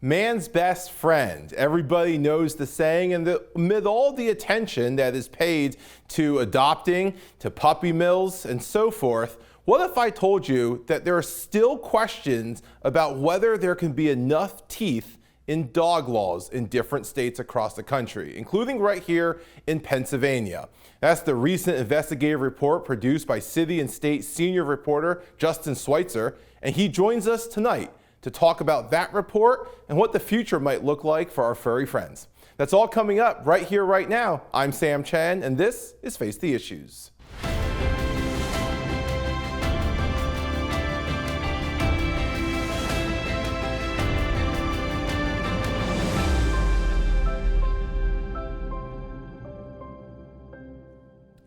Man's best friend. Everybody knows the saying, and amid all the attention that is paid to adopting, to puppy mills, and so forth, what if I told you that there are still questions about whether there can be enough teeth in dog laws in different states across the country, including right here in Pennsylvania? That's the recent investigative report produced by City and State senior reporter Justin Sweitzer, and he joins us tonight to talk about that report and what the future might look like for our furry friends. That's all coming up right here, right now. I'm Sam Chen, and this is Face the Issues.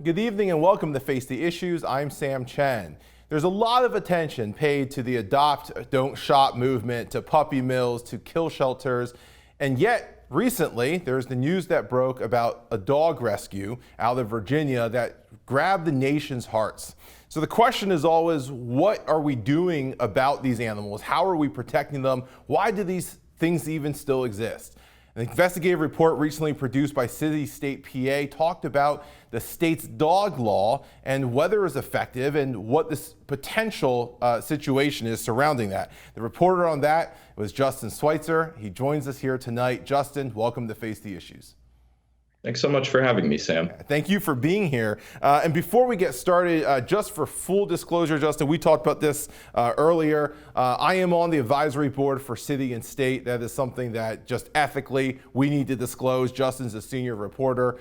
Good evening and welcome to Face the Issues. I'm Sam Chen. There's a lot of attention paid to the adopt, don't shop movement, to puppy mills, to kill shelters, and yet recently there's the news that broke about a dog rescue out of Virginia that grabbed the nation's hearts. So the question is always, what are we doing about these animals? How are we protecting them? Why do these things even still exist? An investigative report recently produced by City State PA talked about the state's dog law and whether it's effective and what this potential situation is surrounding that. The reporter on that was Justin Sweitzer. He joins us here tonight. Justin, welcome to Face the Issues. Thanks so much for having me, Sam. Thank you for being here. And before we get started, just for full disclosure, Justin, we talked about this earlier. I am on the advisory board for City and State. That is something that just ethically we need to disclose. Justin's a senior reporter.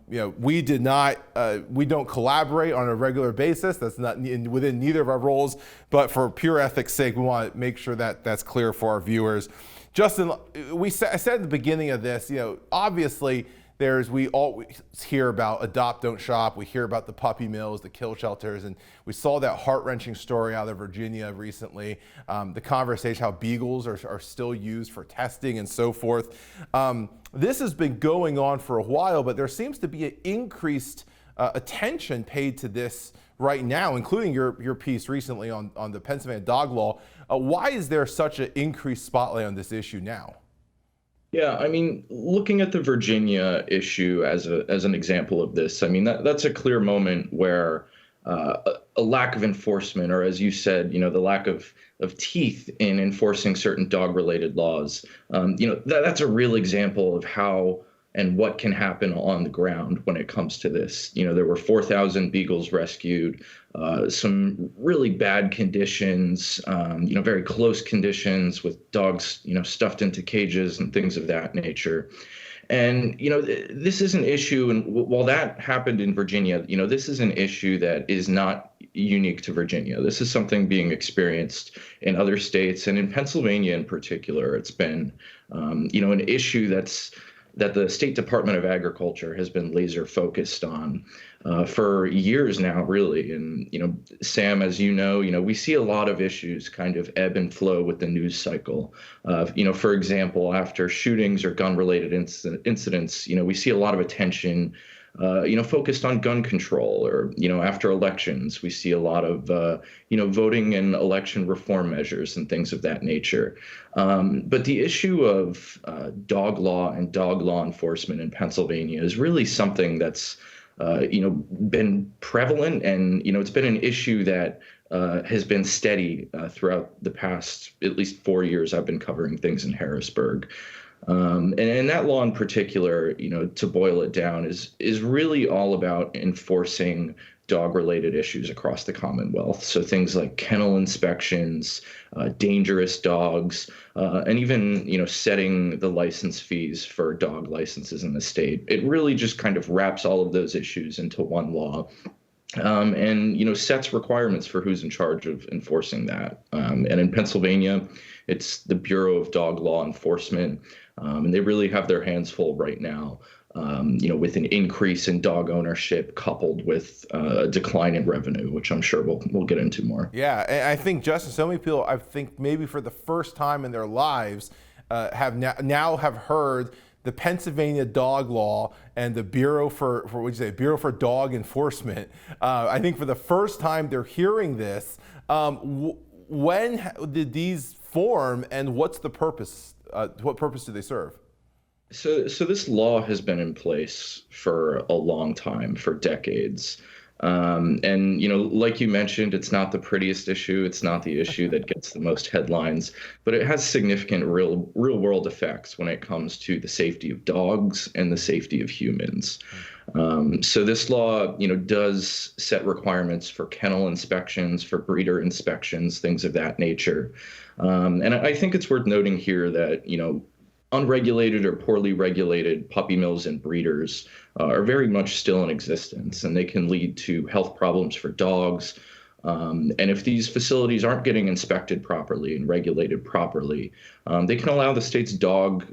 We don't collaborate on a regular basis. That's not within neither of our roles. But for pure ethics' sake, we want to make sure that that's clear for our viewers. Justin, I said at the beginning of this, obviously, we always hear about adopt, don't shop. We hear about the puppy mills, the kill shelters, and we saw that heart-wrenching story out of Virginia recently. The conversation how Beagles are still used for testing and so forth. This has been going on for a while, but there seems to be an increased attention paid to this right now, including your piece recently on the Pennsylvania dog law. Why is there such an increased spotlight on this issue now? Yeah, I mean, looking at the Virginia issue as an example of this, I mean, that's a clear moment where a lack of enforcement, or as you said, the lack of teeth in enforcing certain dog-related laws, that's a real example of how and what can happen on the ground when it comes to this. There were 4,000 Beagles rescued, some really bad conditions, very close conditions with dogs, stuffed into cages and things of that nature. And, this is an issue, and while that happened in Virginia, this is an issue that is not unique to Virginia. This is something being experienced in other states, and in Pennsylvania in particular. It's been, an issue that the State Department of Agriculture has been laser focused on for years now, really. And, Sam, as you know, we see a lot of issues kind of ebb and flow with the news cycle. For example, after shootings or gun-related incidents, we see a lot of attention focused on gun control, or, after elections, we see a lot of, voting and election reform measures and things of that nature. But the issue of dog law and dog law enforcement in Pennsylvania is really something that's, been prevalent, and, it's been an issue that has been steady throughout the past at least 4 years I've been covering things in Harrisburg. And that law in particular, to boil it down, is really all about enforcing dog-related issues across the Commonwealth. So things like kennel inspections, dangerous dogs, and even, setting the license fees for dog licenses in the state. It really just kind of wraps all of those issues into one law. And, sets requirements for who's in charge of enforcing that. And in Pennsylvania, it's the Bureau of Dog Law Enforcement. And they really have their hands full right now, with an increase in dog ownership coupled with a decline in revenue, which I'm sure we'll get into more. Yeah, and I think, Justin, so many people, I think maybe for the first time in their lives, have heard the Pennsylvania dog law and the Bureau for Bureau for Dog Enforcement. I think for the first time they're hearing this. When did these reform, and what's the purpose? What purpose do they serve? So this law has been in place for a long time, for decades. And like you mentioned, it's not the prettiest issue. It's not the issue that gets the most headlines, but it has significant real world effects when it comes to the safety of dogs and the safety of humans. So this law, does set requirements for kennel inspections, for breeder inspections, things of that nature. And I think it's worth noting here that, unregulated or poorly regulated puppy mills and breeders are very much still in existence, and they can lead to health problems for dogs. And if these facilities aren't getting inspected properly and regulated properly, they can allow the state's the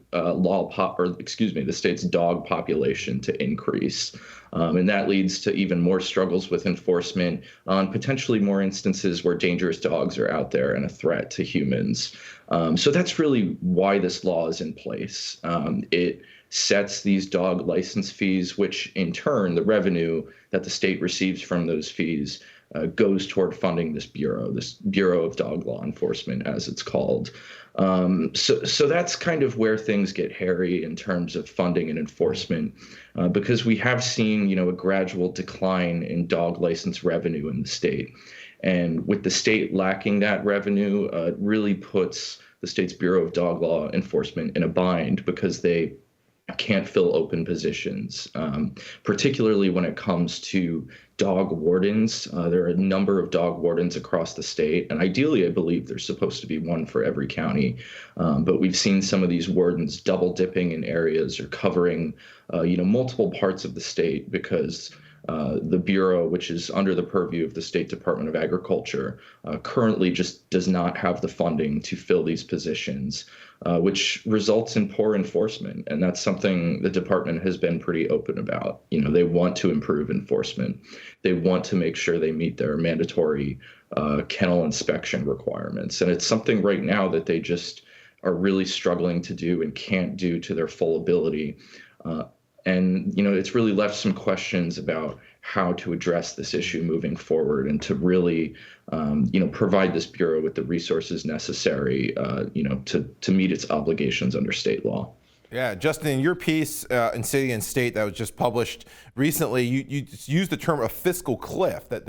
state's dog population to increase. And that leads to even more struggles with enforcement on potentially more instances where dangerous dogs are out there and a threat to humans. So that's really why this law is in place. It sets these dog license fees, which in turn, the revenue that the state receives from those fees goes toward funding this Bureau of Dog Law Enforcement, as it's called. So that's kind of where things get hairy in terms of funding and enforcement, because we have seen, a gradual decline in dog license revenue in the state. And with the state lacking that revenue, it really puts the state's Bureau of Dog Law Enforcement in a bind because they can't fill open positions, particularly when it comes to dog wardens. There are a number of dog wardens across the state, and ideally, I believe there's supposed to be one for every county. But we've seen some of these wardens double dipping in areas or covering, multiple parts of the state because the Bureau, which is under the purview of the State Department of Agriculture, currently just does not have the funding to fill these positions, which results in poor enforcement. And that's something the department has been pretty open about. They want to improve enforcement. They want to make sure they meet their mandatory kennel inspection requirements. And it's something right now that they just are really struggling to do and can't do to their full ability. And, it's really left some questions about how to address this issue moving forward and to really, provide this Bureau with the resources necessary, to meet its obligations under state law. Yeah, Justin, in your piece in City and State that was just published recently, you used the term a fiscal cliff, that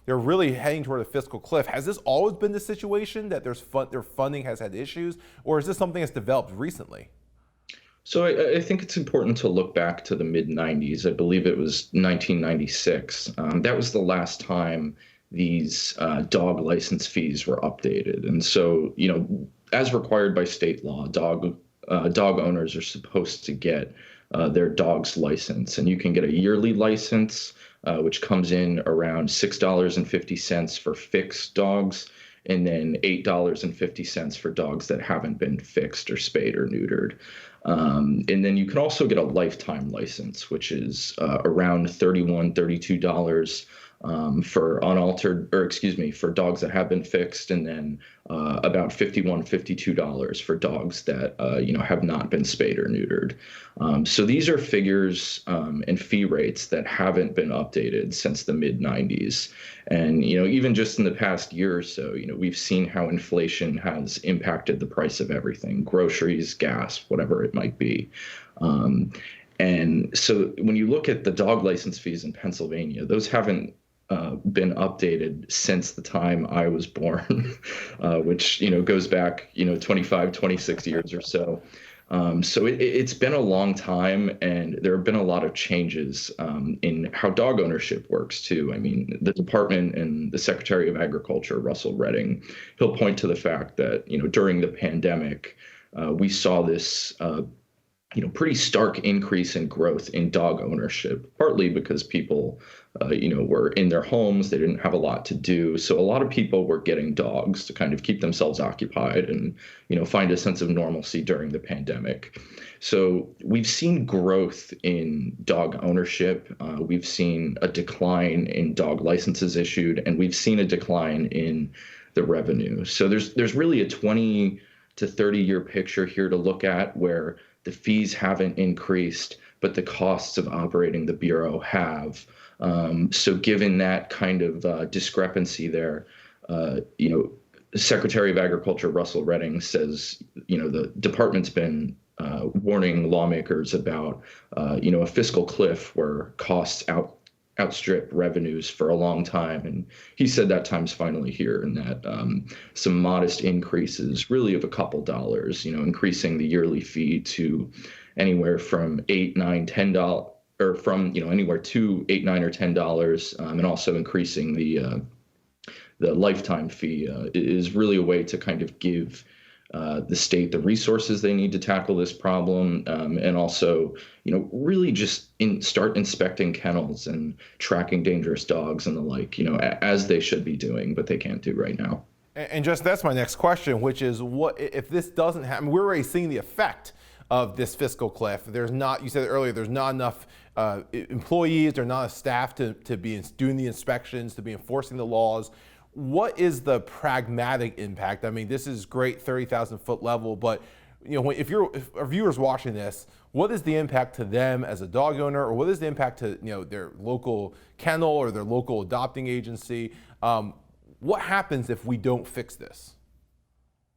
they're really heading toward a fiscal cliff. Has this always been the situation that their funding has had issues, or is this something that's developed recently? So I think it's important to look back to the mid-90s. I believe it was 1996. That was the last time these dog license fees were updated. And so, as required by state law, dog owners are supposed to get their dog's license. And you can get a yearly license, which comes in around $6.50 for fixed dogs, and then $8.50 for dogs that haven't been fixed or spayed or neutered. And then you can also get a lifetime license, which is around $31, $32 for for dogs that have been fixed, and then about $51, $52 for dogs that have not been spayed or neutered. So these are figures and fee rates that haven't been updated since the mid 90s. And even just in the past year or so, we've seen how inflation has impacted the price of everything: groceries, gas, whatever it might be. And so when you look at the dog license fees in Pennsylvania, those haven't been updated since the time I was born, which, goes back, 25, 26 years or so. So it's been a long time, and there have been a lot of changes in how dog ownership works too. I mean, the department and the Secretary of Agriculture, Russell Redding, he'll point to the fact that, during the pandemic, we saw this pretty stark increase in growth in dog ownership, partly because people, were in their homes. They didn't have a lot to do. So a lot of people were getting dogs to kind of keep themselves occupied and, find a sense of normalcy during the pandemic. So we've seen growth in dog ownership. We've seen a decline in dog licenses issued, and we've seen a decline in the revenue. So there's really a 20 to 30-year picture here to look at, where the fees haven't increased, but the costs of operating the Bureau have. So given that kind of discrepancy there, Secretary of Agriculture Russell Redding says, the department's been warning lawmakers about, a fiscal cliff where costs outstrip revenues for a long time. And he said that time's finally here, and that some modest increases, really of a couple dollars, increasing the yearly fee to anywhere from $8, $9, $10, or from, anywhere to $8, $9, or $10, and also increasing the lifetime fee is really a way to kind of give the state the resources they need to tackle this problem, and also, really just start inspecting kennels and tracking dangerous dogs and the like, as they should be doing, but they can't do right now. And just that's my next question, which is, what if this doesn't happen? We're already seeing the effect of this fiscal cliff. There's not, you said it earlier, there's not enough employees, there's not enough staff to be doing the inspections, to be enforcing the laws. What is the pragmatic impact? I mean, this is great, 30,000 foot level, but if our viewers watching this, what is the impact to them as a dog owner, or what is the impact to their local kennel or their local adopting agency? What happens if we don't fix this?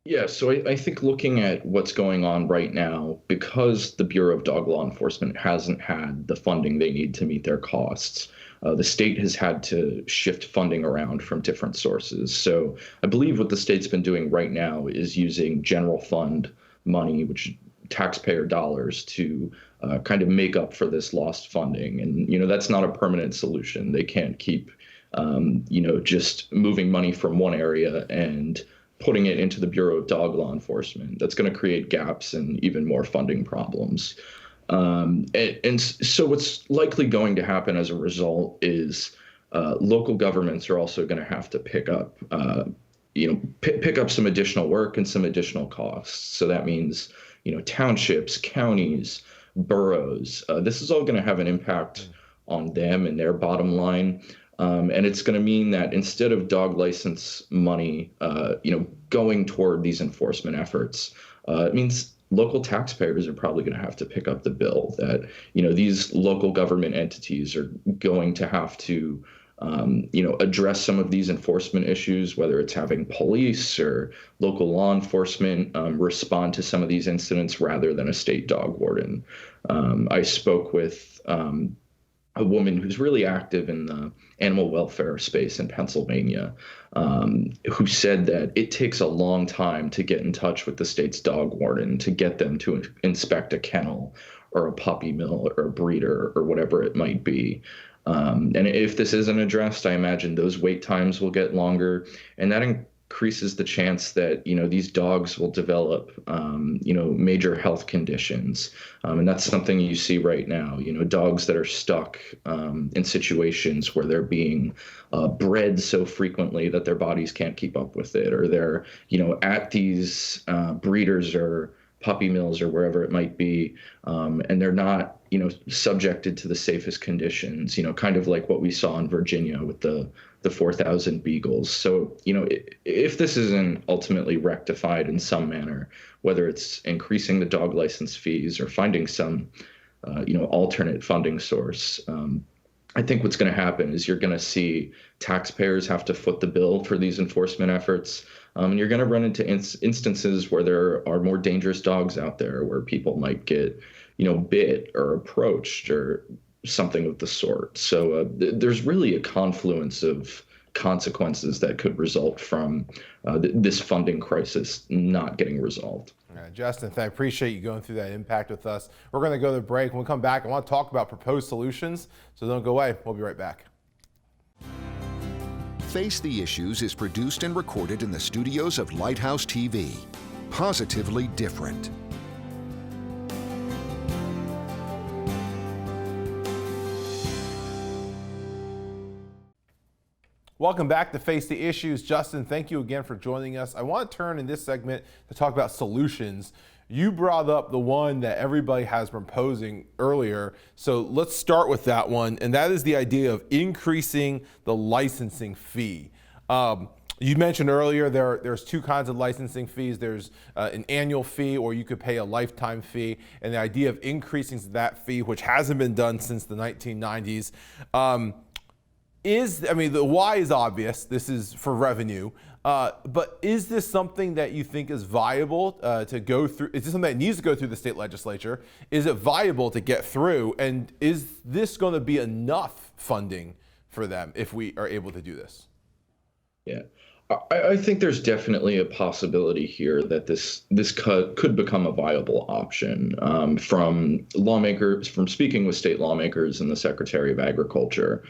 Yeah, so I think looking at what's going on right now, because the Bureau of Dog Law Enforcement hasn't had the funding they need to meet their costs, the state has had to shift funding around from different sources. So I believe what the state's been doing right now is using general fund money, which taxpayer dollars, to kind of make up for this lost funding. And, that's not a permanent solution. They can't keep, just moving money from one area and putting it into the Bureau of Dog Law Enforcement. That's going to create gaps and even more funding problems. And so what's likely going to happen as a result is local governments are also going to have to pick up, pick up some additional work and some additional costs. So that means, townships, counties, boroughs. This is all going to have an impact on them and their bottom line. And it's going to mean that instead of dog license money, going toward these enforcement efforts, it means local taxpayers are probably going to have to pick up the bill. That these local government entities are going to have to address some of these enforcement issues, whether it's having police or local law enforcement respond to some of these incidents rather than a state dog warden. I spoke with a woman who's really active in the animal welfare space in Pennsylvania, who said that it takes a long time to get in touch with the state's dog warden to get them to inspect a kennel or a puppy mill or a breeder or whatever it might be. And if this isn't addressed, I imagine those wait times will get longer, and that increases the chance that these dogs will develop major health conditions, and that's something you see right now. Dogs that are stuck in situations where they're being bred so frequently that their bodies can't keep up with it, or they're at these breeders or puppy mills or wherever it might be, and they're not subjected to the safest conditions, kind of like what we saw in Virginia with the 4,000 Beagles. So, if this isn't ultimately rectified in some manner, whether it's increasing the dog license fees or finding some, alternate funding source, I think what's going to happen is you're going to see taxpayers have to foot the bill for these enforcement efforts. And you're going to run into instances where there are more dangerous dogs out there, where people might get, bit or approached or something of the sort. So there's really a confluence of consequences that could result from this funding crisis not getting resolved. Justin, I appreciate you going through that impact with us. We're going to go to the break. When we come back, I want to talk about proposed solutions, so don't go away. We'll be right back. Face the Issues is produced and recorded in the studios of Lighthouse TV. Positively different. Welcome back to Face the Issues. Justin, thank you again for joining us. I want to turn in this segment to talk about solutions. You brought up the one that everybody has been posing earlier, so let's start with that one, and that is the idea of increasing the licensing fee. You mentioned earlier there's two kinds of licensing fees. There's an annual fee, or you could pay a lifetime fee, and the idea of increasing that fee, which hasn't been done since the 1990s, the why is obvious. This is for revenue. But is this something that you think is viable to go through? Is this something that needs to go through the state legislature? Is it viable to get through? And is this going to be enough funding for them if we are able to do this? Yeah. I think there's definitely a possibility here that this could become a viable option. From speaking with state lawmakers and the Secretary of Agriculture,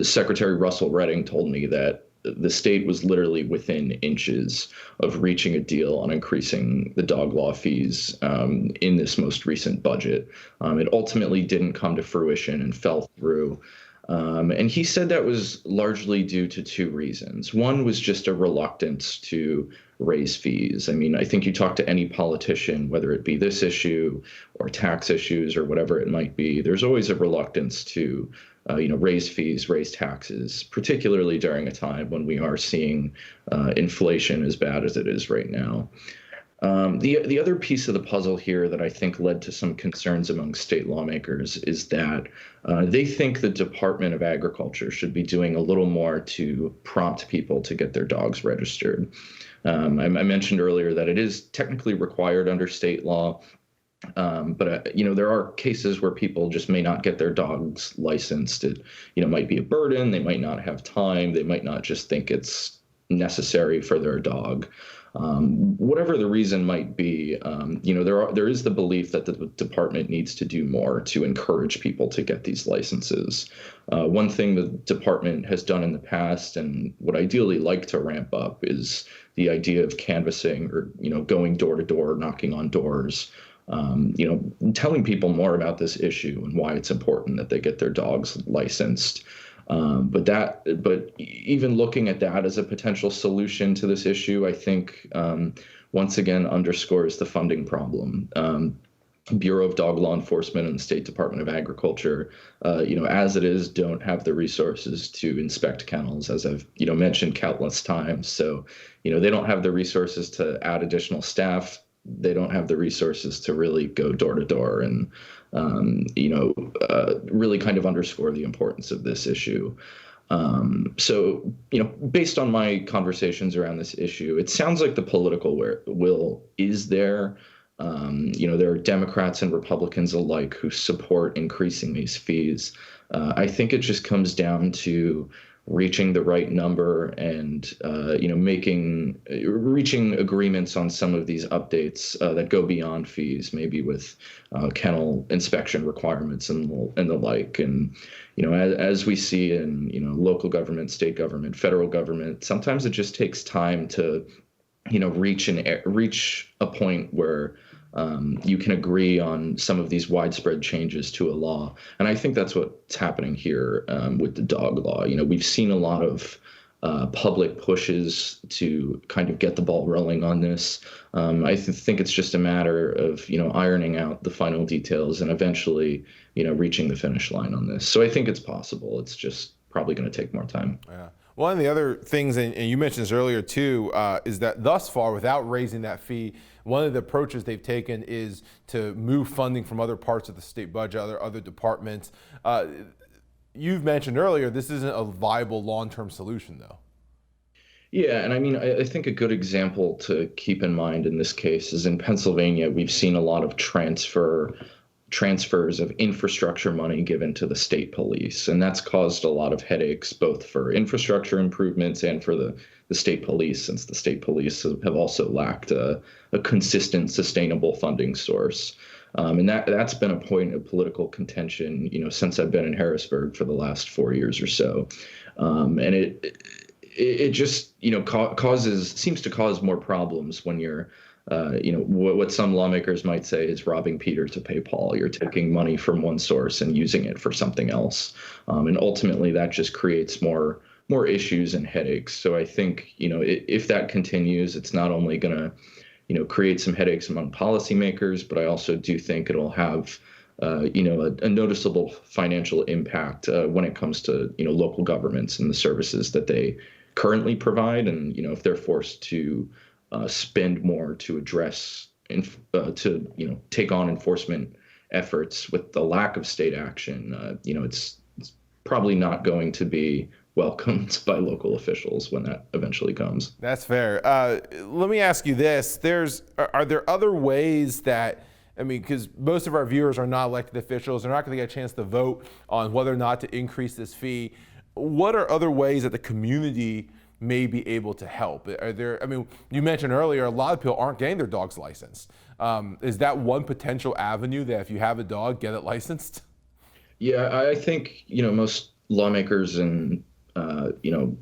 Secretary Russell Redding told me that the state was literally within inches of reaching a deal on increasing the dog law fees in this most recent budget. It ultimately didn't come to fruition and fell through. And he said that was largely due to two reasons. One was just a reluctance to raise fees. I mean, I think you talk to any politician, whether it be this issue or tax issues or whatever it might be, there's always a reluctance to raise fees, raise taxes, particularly during a time when we are seeing inflation as bad as it is right now. The other piece of the puzzle here that I think led to some concerns among state lawmakers is that they think the Department of Agriculture should be doing a little more to prompt people to get their dogs registered. I mentioned earlier that it is technically required under state law. But there are cases where people just may not get their dogs licensed. It, might be a burden. They might not have time. They might not just think it's necessary for their dog. Whatever the reason might be, there is the belief that the department needs to do more to encourage people to get these licenses. One thing the department has done in the past and would ideally like to ramp up is the idea of canvassing or, going door to door, knocking on doors. Telling people more about this issue and why it's important that they get their dogs licensed. But even looking at that as a potential solution to this issue, I think once again underscores the funding problem. Bureau of Dog Law Enforcement and the State Department of Agriculture, as it is, don't have the resources to inspect kennels, as I've, mentioned countless times. So, they don't have the resources to add additional staff. They don't have the resources to really go door to door and, really kind of underscore the importance of this issue. So, based on my conversations around this issue, it sounds like the political will is there. There are Democrats and Republicans alike who support increasing these fees. I think it just comes down to reaching the right number and, reaching agreements on some of these updates that go beyond fees, maybe with kennel inspection requirements and the like. And, as we see in, local government, state government, federal government, sometimes it just takes time to, reach a point where you can agree on some of these widespread changes to a law. And I think that's what's happening here with the dog law. We've seen a lot of public pushes to kind of get the ball rolling on this. I think it's just a matter of, ironing out the final details and eventually, reaching the finish line on this. So I think it's possible. It's just probably going to take more time. Yeah. One of the other things, and you mentioned this earlier too, is that thus far, without raising that fee, one of the approaches they've taken is to move funding from other parts of the state budget, other departments. You've mentioned earlier, this isn't a viable long-term solution, though. Yeah, and I think a good example to keep in mind in this case is in Pennsylvania, we've seen a lot of transfers of infrastructure money given to the state police. And that's caused a lot of headaches, both for infrastructure improvements and for the state police, since the state police have also lacked a consistent, sustainable funding source. And that's been a point of political contention, since I've been in Harrisburg for the last 4 years or so. And it just, seems to cause more problems when you're, what some lawmakers might say is robbing Peter to pay Paul. You're taking money from one source and using it for something else. And ultimately that just creates more issues and headaches. So I think, if that continues, it's not only going to, create some headaches among policymakers, but I also do think it'll have, a noticeable financial impact when it comes to, local governments and the services that they currently provide. And, if they're forced to spend more to address take on enforcement efforts with the lack of state action, it's probably not going to be welcomed by local officials when that eventually comes. That's fair. Let me ask you this. Are there other ways that, I mean, because most of our viewers are not elected officials, they're not going to get a chance to vote on whether or not to increase this fee. What are other ways that the community may be able to help? Are there, I mean, you mentioned earlier, a lot of people aren't getting their dogs licensed. Is that one potential avenue that if you have a dog, get it licensed? Yeah, I think, most lawmakers and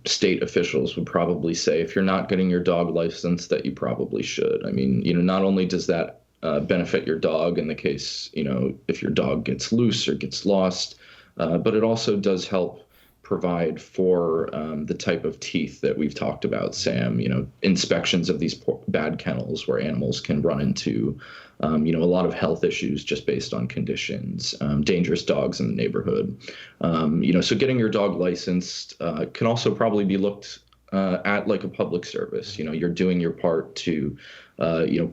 state officials would probably say if you're not getting your dog licensed, that you probably should. I mean, not only does that benefit your dog in the case, if your dog gets loose or gets lost, but it also does help provide for the type of teeth that we've talked about, Sam, inspections of these bad kennels where animals can run into, a lot of health issues just based on conditions, dangerous dogs in the neighborhood. So getting your dog licensed can also probably be looked at like a public service. You're doing your part to,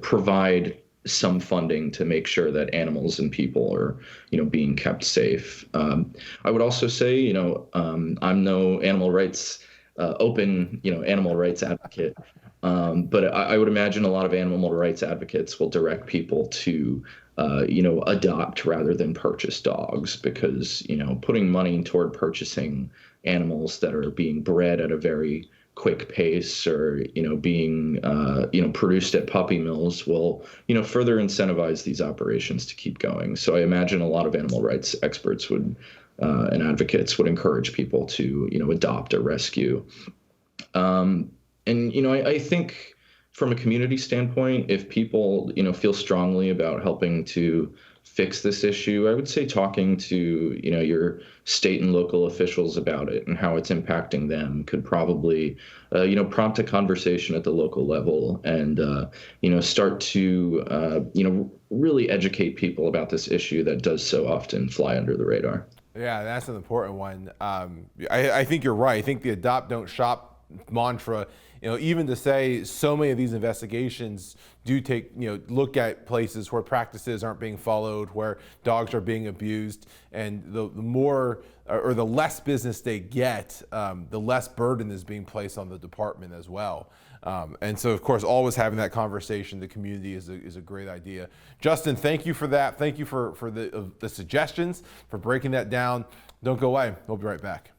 provide some funding to make sure that animals and people are, being kept safe. I would also say, I'm no animal rights, animal rights advocate, but I would imagine a lot of animal rights advocates will direct people to, adopt rather than purchase dogs because, putting money toward purchasing animals that are being bred at a very quick pace or, being, produced at puppy mills will, further incentivize these operations to keep going. So I imagine a lot of animal rights experts would, and advocates would encourage people to, adopt or rescue. I think from a community standpoint, if people, feel strongly about helping to fix this issue, I would say talking to, your state and local officials about it and how it's impacting them could probably, prompt a conversation at the local level and, start to, really educate people about this issue that does so often fly under the radar. Yeah, that's an important one. I think you're right. I think the adopt, don't shop mantra, even to say so many of these investigations do take, look at places where practices aren't being followed, where dogs are being abused, and the more or the less business they get, the less burden is being placed on the department as well. And so, of course, always having that conversation, the community is a great idea. Justin, thank you for that. Thank you for the suggestions, for breaking that down. Don't go away. We'll be right back.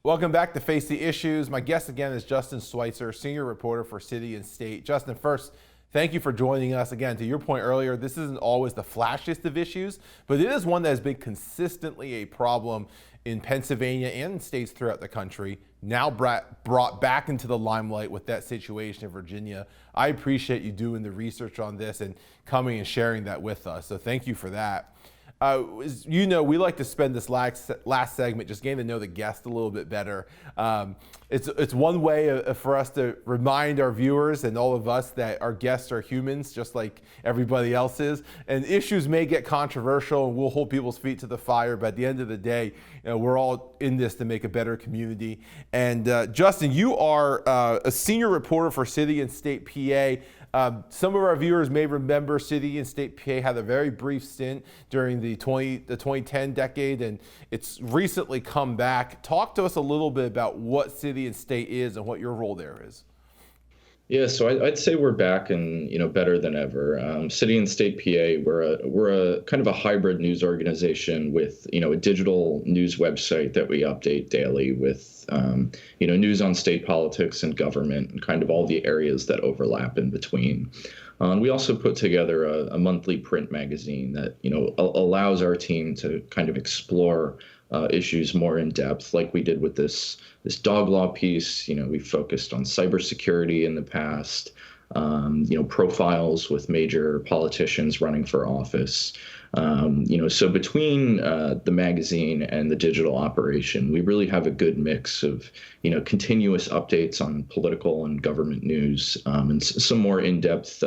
Welcome back to Face the Issues. My guest again is Justin Sweitzer, senior reporter for City and State. Justin, first, thank you for joining us. Again, to your point earlier, this isn't always the flashiest of issues, but it is one that has been consistently a problem in Pennsylvania and in states throughout the country, now brought back into the limelight with that situation in Virginia. I appreciate you doing the research on this and coming and sharing that with us, so thank you for that. As you know, we like to spend this last segment just getting to know the guest a little bit better. It's one way for us to remind our viewers and all of us that our guests are humans, just like everybody else is. And issues may get controversial, and we'll hold people's feet to the fire. But at the end of the day, we're all in this to make a better community. And Justin, you are a senior reporter for City and State PA. Some of our viewers may remember City and State PA had a very brief stint during the 2010 decade, and it's recently come back. Talk to us a little bit about what City and State is and what your role there is. Yeah, so I'd say we're back and better than ever. City and State PA, we're a kind of a hybrid news organization with a digital news website that we update daily with news on state politics and government and kind of all the areas that overlap in between. And we also put together a monthly print magazine that allows our team to kind of explore issues more in depth, like we did with this dog law piece. We focused on cybersecurity in the past, profiles with major politicians running for office. So between the magazine and the digital operation, we really have a good mix of, continuous updates on political and government news, and some more in-depth,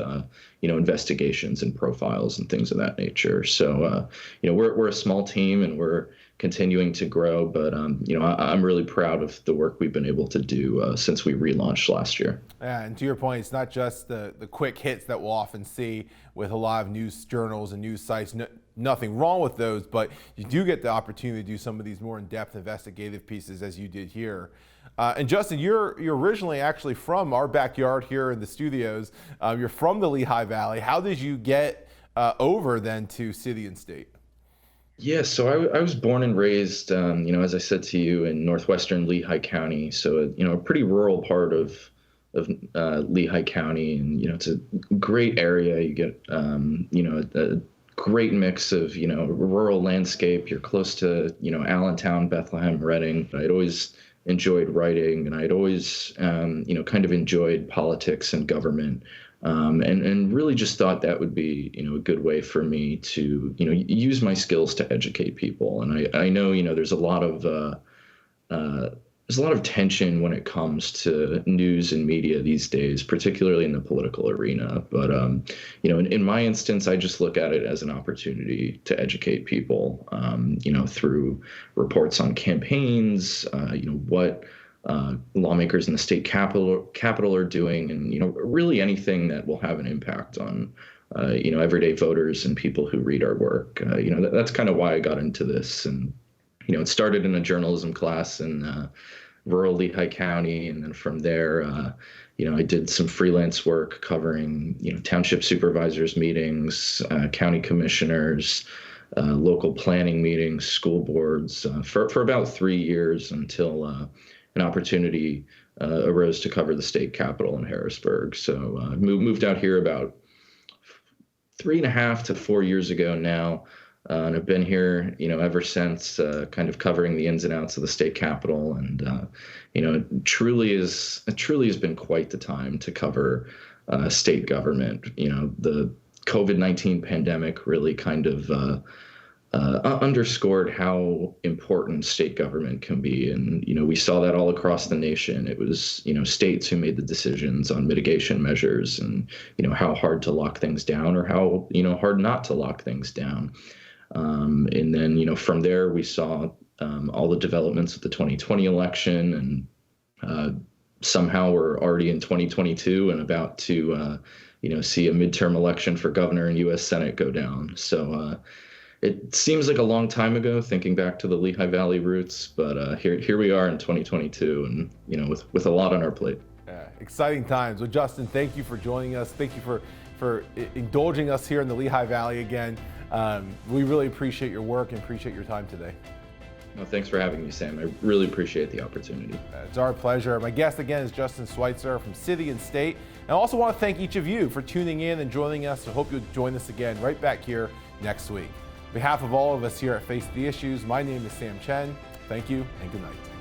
investigations and profiles and things of that nature. So, we're a small team and we're continuing to grow, but I'm really proud of the work we've been able to do since we relaunched last year. Yeah, and to your point, it's not just the quick hits that we'll often see with a lot of news journals and news sites. Nothing wrong with those, but you do get the opportunity to do some of these more in-depth investigative pieces as you did here. And Justin, you're originally actually from our backyard here in the studios. You're from the Lehigh Valley. How did you get over then to City and State? Yeah, so I was born and raised, as I said to you, in northwestern Lehigh County. So, a pretty rural part of Lehigh County, and it's a great area. You get a great mix of rural landscape. You're close to Allentown, Bethlehem, Reading. I'd always enjoyed writing, and I'd always kind of enjoyed politics and government. And really just thought that would be, a good way for me to, use my skills to educate people. And I know, there's a lot of tension when it comes to news and media these days, particularly in the political arena. But, in my instance, I just look at it as an opportunity to educate people, through reports on campaigns, what lawmakers in the state capital are doing, and really anything that will have an impact on everyday voters and people who read our work. That's kind of why I got into this, and it started in a journalism class in rural Lehigh County, and then from there, I did some freelance work covering township supervisors meetings, county commissioners, local planning meetings, school boards for about 3 years until an opportunity arose to cover the state capitol in Harrisburg. So moved out here about 3.5 to 4 years ago now, and I've been here, ever since, kind of covering the ins and outs of the state capitol. And it truly has been quite the time to cover state government. The COVID-19 pandemic really kind of underscored how important state government can be. And, we saw that all across the nation. It was, states who made the decisions on mitigation measures and, how hard to lock things down or how, hard not to lock things down. And then, from there, we saw all the developments of the 2020 election, and somehow we're already in 2022 and about to, see a midterm election for governor and U.S. Senate go down. So, it seems like a long time ago, thinking back to the Lehigh Valley roots, but here we are in 2022, and with a lot on our plate. Exciting times. Well, Justin, thank you for joining us. Thank you for indulging us here in the Lehigh Valley again. We really appreciate your work and appreciate your time today. Well, thanks for having me, Sam. I really appreciate the opportunity. It's our pleasure. My guest again is Justin Sweitzer from City and State. And I also want to thank each of you for tuning in and joining us. I hope you'll join us again right back here next week. On behalf of all of us here at Face the Issues, my name is Sam Chen. Thank you and good night.